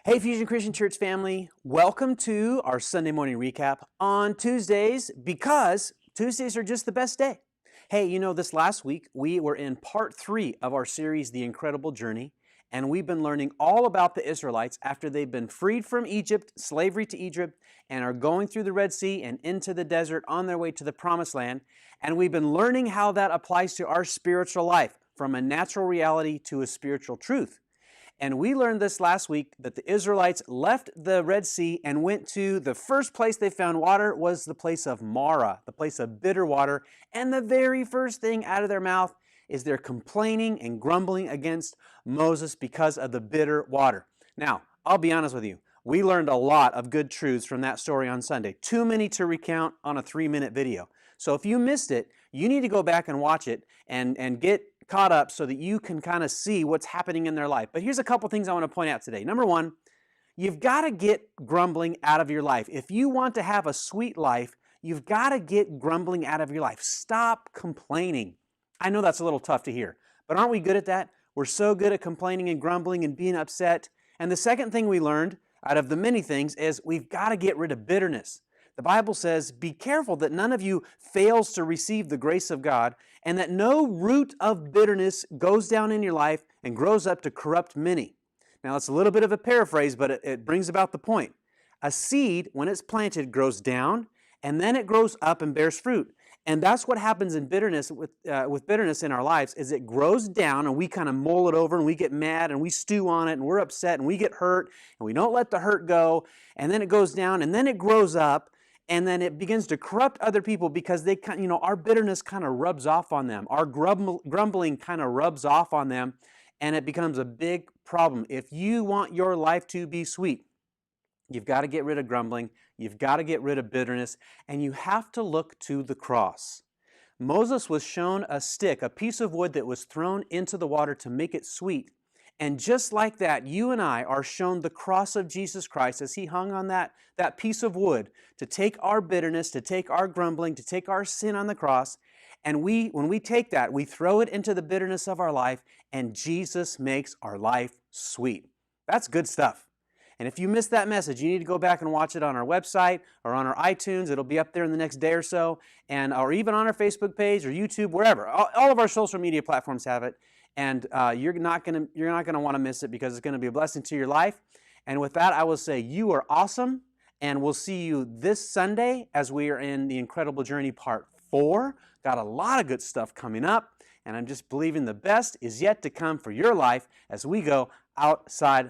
Hey, Fusion Christian Church family, welcome to our Sunday morning recap on Tuesdays because Tuesdays are just the best day. Hey, this last week we were in part 3 of our series, The Incredible Journey, and we've been learning all about the Israelites after they've been freed from Egypt, slavery to Egypt, and are going through the Red Sea and into the desert on their way to the Promised Land. And we've been learning how that applies to our spiritual life from a natural reality to a spiritual truth. And we learned this last week that the Israelites left the Red Sea and went to the first place they found water was the place of Marah, the place of bitter water. And the very first thing out of their mouth is they're complaining and grumbling against Moses because of the bitter water. Now, I'll be honest with you. We learned a lot of good truths from that story on Sunday. Too many to recount on a 3-minute video. So if you missed it, you need to go back and watch it and get caught up so that you can kind of see what's happening in their life. But here's a couple things I want to point out today. Number one, you've got to get grumbling out of your life. If you want to have a sweet life, you've got to get grumbling out of your life. Stop complaining. I know that's a little tough to hear, but aren't we good at that? We're so good at complaining and grumbling and being upset. And the second thing we learned out of the many things is we've got to get rid of bitterness. The Bible says, be careful that none of you fails to receive the grace of God, and that no root of bitterness goes down in your life and grows up to corrupt many. Now, it's a little bit of a paraphrase, but it brings about the point. A seed, when it's planted, grows down, and then it grows up and bears fruit. And that's what happens in bitterness with bitterness in our lives, is it grows down and we kind of mull it over and we get mad and we stew on it and we're upset and we get hurt and we don't let the hurt go. And then it goes down and then it grows up. And then it begins to corrupt other people because they our bitterness kind of rubs off on them. Our grumbling kind of rubs off on them, and it becomes a big problem. If you want your life to be sweet, you've got to get rid of grumbling, you've got to get rid of bitterness, and you have to look to the cross. Moses was shown a stick, a piece of wood that was thrown into the water to make it sweet. And just like that, you and I are shown the cross of Jesus Christ as He hung on that piece of wood to take our bitterness, to take our grumbling, to take our sin on the cross. And when we take that, we throw it into the bitterness of our life, and Jesus makes our life sweet. That's good stuff. And if you missed that message, you need to go back and watch it on our website or on our iTunes. It'll be up there in the next day or so, or even on our Facebook page or YouTube, wherever. All of our social media platforms have it. And you're not going to want to miss it because it's going to be a blessing to your life. And with that, I will say you are awesome, and we'll see you this Sunday as we are in the Incredible Journey Part 4. Got a lot of good stuff coming up, and I'm just believing the best is yet to come for your life as we go outside